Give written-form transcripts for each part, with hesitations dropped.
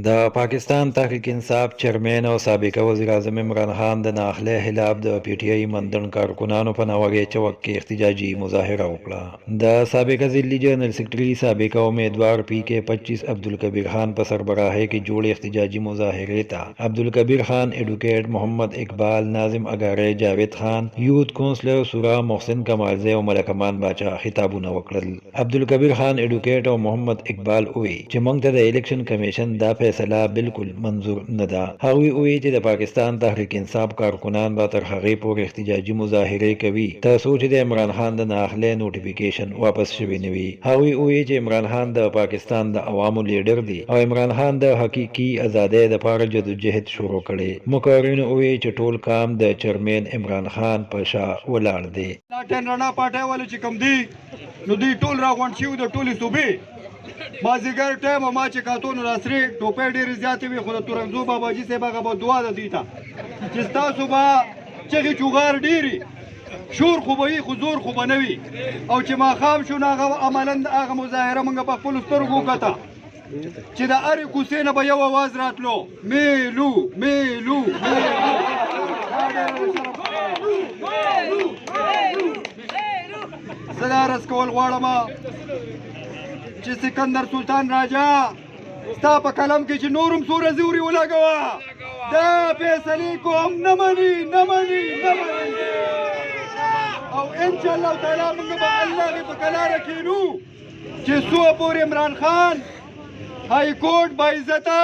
د پاکستان تحریک انصاف چیرمین او سابق وزیر اعظم عمران خان د ناخله خلاف د پی ټی آی مندن کارکنانو په نوغې چوک کې احتجاجي مظاهره وکړه. د سابق ضلعي جنرال سیکرټري سابق امیدوار پی کے 25 عبدالکبیر خان په سربراهۍ کې جوړ احتجاجي مظاهرې ته عبدالکبیر خان، ایډوکیټ محمد اقبال، ناظم اګاری، جاوید خان، یوت کونسلر سورا محسن کمالزی او ملک امان باچا خطابونه وکړل. عبدالکبیر خان ایډوکیټ او محمد اقبال وی چې موږ ته د الیکشن کمیشن دا فیصله بالکل منظور نه ده. هغوی وی چې د پاکستان تحریک انصاف کارکنان به تر هغې پورې احتجاجي مظاهرې کوي تر څو چې د عمران خان د ناخلې نوټیفیکیشن واپس شوی نه وي. هغوی وی چې عمران خان د پاکستان د عوامو لیډر دی او عمران خان د حقیقي ازادۍ لپاره جدوجہد شروع کړي. مقررین وی چې ټول کام د چیرمن عمران خان په شا ولاړ دی. لاټن رڼا پټه ول چې کم دی نو دوی ټول راغونډ شي د ټولې صوبې مازیګر ټایم ما چې کاتون راسري ټوپې ډېرې زیاتې وي خو د تورنزو باباجي صاحب هغه به دعا ده دوی ته چې ستاسو به چغې چوغار ډېرې شور خو به وي خو زور خو به نه وي او چې ماښام شو نو هغه عملا هغه مظاهره موږ په خپلو سترګو وکته چې د هرې کوڅې نه به یو اواز راتلو میلو میلو زه دا عرض کول غواړم چې سکندر سلطان راجا ستا په قلم کې چې نورم سوره زوري ولګوه دا فیصلې کوم نه مني نه مني نه مني او انشاءالله تعالی موږ به الله په کلاره کینو چې څو پورې عمران خان های کورټ باعزته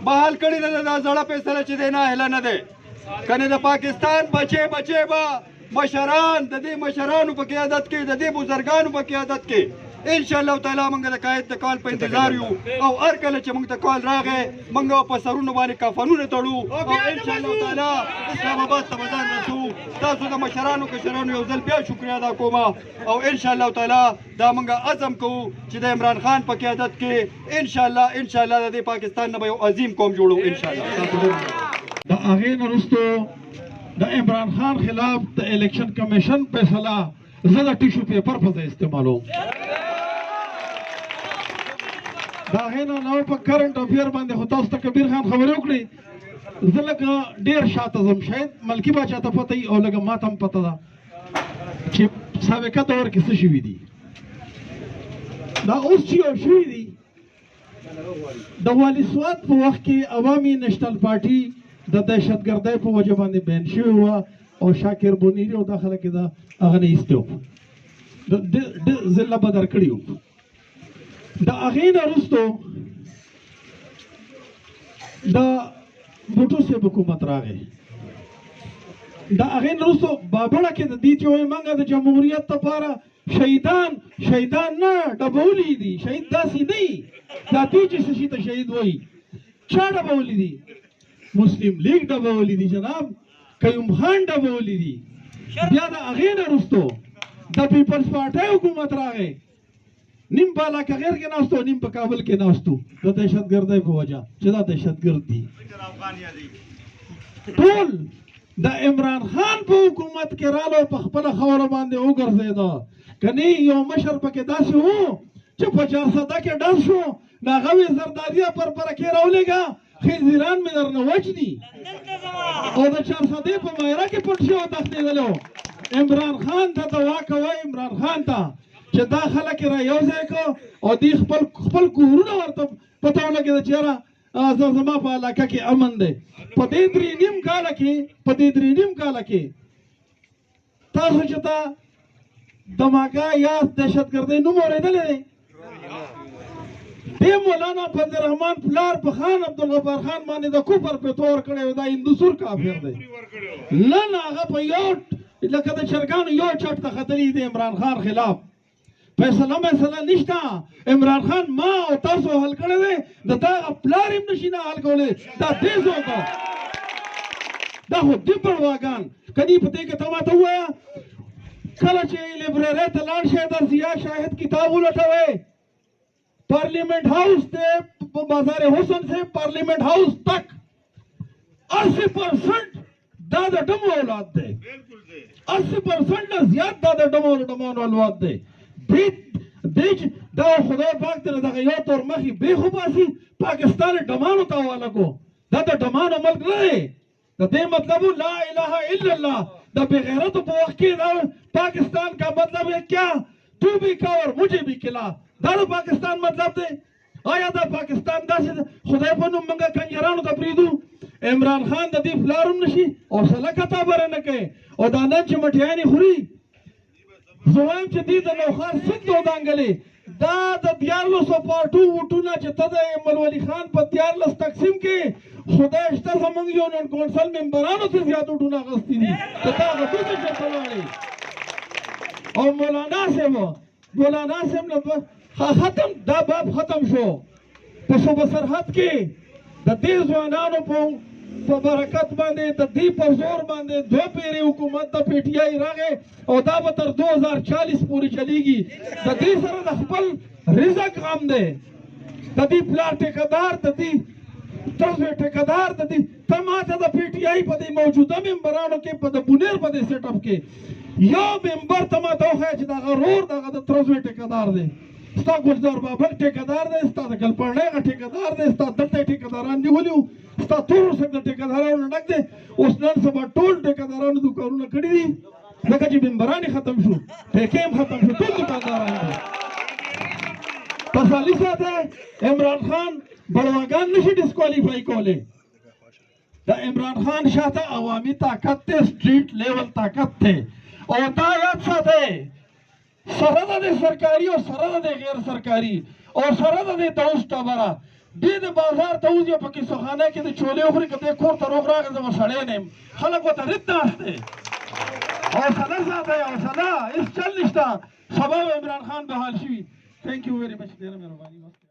بحال کړي نه دا زړه فیصله چې دی ناهله نه دی کنه د پاکستان بچې به مشران د دې مشرانو په قیادت کې د دې بزرګانو په قیادت کې ان شاء الله تعالی موږ د قائد د کال په انتظار یو او هر کله چې موږ ته کال راغی موږ په سرونو باندې کفنونه تړو او ان شاء الله تعالی اسلام آباد ته ځان رسو. تاسو د مشرانو کشرانو یو ځل بیا شکریا ادا کوم او ان شاء الله تعالی دا موږ عزم کوو چې د عمران خان په قیادت کې ان شاء الله د پاکستان نه یو عظیم قوم جوړو ان شاء الله. د هغې نه وروسته د عمران خان خلاف د الیکشن کمیشن فیصله زه د ټیشو پیپر په ځای استعمالوم. دا هغې نه په کرنټ افیر باندې خو تاسو ته کبیر خان خبرې وکړې زه لکه ډېر شاته ځم شاید ملکي باچا ته پته وي او لږه ما ته هم پته ده چې سابقه دور کې څه شوي دي. دا اوس چې یو شوي دي د والي سوات په وخت کې عوامي نیشنل پارټي د دهشتګردۍ په وجه باندې بین شوې وه او شاکر بونیري او دا خلک یې د هغه نه ایستي وو د ضلع بدر کړي وو. د هغې نه وروستو د بوټو صاحب حکومت راغی. د هغې نه وروستو بابړه کې د دې چې وایي موږ د جمهوریت لپاره شهیدان نه ډبولي دي. شهید داسې نه وي دا دوی چې څه شي ته شهید وایي چا ډبولي دي؟ مسلم لیگ ډبولي دي جناب، قیوم خان ډبولي دي. بیا د هغې نه وروستو د پیپلز پارټۍ حکومت راغی نیم په علاقه غیر کې ناستو نیم په کابل کې ناستو د دهشتګردۍ په وجه چې دا دهشتګرد دي. ټول د عمران خان په حکومت کې رالو په خپله خاوره باندې وګرځېده. که نه یو مشر پکې داسې و چې په 400 کې ډز شو نو هغه ویې زرداریه پر کې راولېږه خیزیران مې درنه وچ دي او د 400 په مایره کې پټ شو تښتېدلو. عمران خان ته دعا کوئ عمران خان ته چې دا خلک را یو ځای کړو او دوی خپل کورونه ورته پته ولګېده چې یاره زما په علاقه کې امن دی. په دې 3.5 کاله کې تاسو چې ته دماغه یا دهشتګردۍ نوم اورېدلی دی؟ دې مولانا فضل الرحمن پلار په خان عبدالغفار خان باندې د کفر فتوا ورکړی و دا هندوسور کافر دی. نن هغه په یو لکه د چرګانو یو چټ ته ختلی دی عمران خان خلاف. فیصله نشته. عمران خان ما او تاسو حل کړی دی د تا پلار هم نشي نه حل کولی. دا تیز وکړه دا خو دې پرواګان کدی په دې کې ته ماته ووایه کله چې لایبررۍ ته لاړ شئ د ضیا شاهد کتاب ولټوئ پارلیمنٹ ہاؤس سے بازار حسن سے پارلیمنٹ ہاؤس تک 80% دادا ڈمو اولاد دے 80% زیادہ دادا ڈمو اولاد دے دیج دا خدای پاک ته دغه یو تور مخې بیخو باسي پاکستان ډمانو ته حواله کو دا د ډمانو ملک نه دی د دې مطلب لا اله الا الله د بغیرتو په وخت کې دا پاکستان کا مطلب ہے کیا تو بھی کا اور مجھے بھی کلا دا د پاکستان مطلب دی آیا دا پاکستان داسې خدای په نوم موږ کنجرانو ته پرېږدو عمران خان د دې پلارم نشي حوصله کتابره نه کوي او دا نن چې مټیانې خوري زه وایم چې دې د نوښار سند ودانګلې دا د 1400 پارټو ووټونه چې ته د احمد ولي خان په 14 تقسیم کې خدای شته زموږ یونین کونسل ممبرانو ته زیات وټونه اخیستي دي ته دا هغه څه چېرته لاړې او مولانا صاحب نه ختم دا باب ختم شو په صوبه سرحد کې د دې ځوانانو په برکت باندې د دې په زور باندې دوه پیرې حکومت د پی ټی آی راغی او دا به تر 2040 پورې چلیږي د دې سره د خپل رزق غم دی د دې پلار ټیکدار د دې تاسو ټیکدار د دې تماته د پی ټی آی په دې موجوده ممبرانو کې په د بونیر په دې سیټ اپ کې یو ممبر تماته وخی چې دا غرور دغه د ترزو ټیکدار دی ستا ګلزار بابک ټیکدار دی ستا د ګلپاڼۍ هغه ټیکدار دی ستا دلته ټیکداران نیولي وو ستا تور ورسک د ټیکدارانو ډک دی اوس نن سبا ټول ټیکدارانو دوکانونه کړي دي ځکه چې ممبران یې ختم شو ټیکې هم ختم شو ټول دوکانداران دي تسلي ساته عمران خان بړواګان نشي ډسکوالیفای کولی د عمران خان شاته عوامي طاقت دی سټریټ لیول طاقت دی او دا یاد ساتئ سره د سرکاري او سره د غیر سرکاري او سره د توس ټبره دې د بازار ته وځي په کې سخانه کې د چولې خوري کته کور ته روغ راغی زما سړی نه خلک وته رد ناشته او سره ساته او سره اس چل نشته سبب عمران خان به حال شي ثانک یو ویری مچ ډیر مهرباني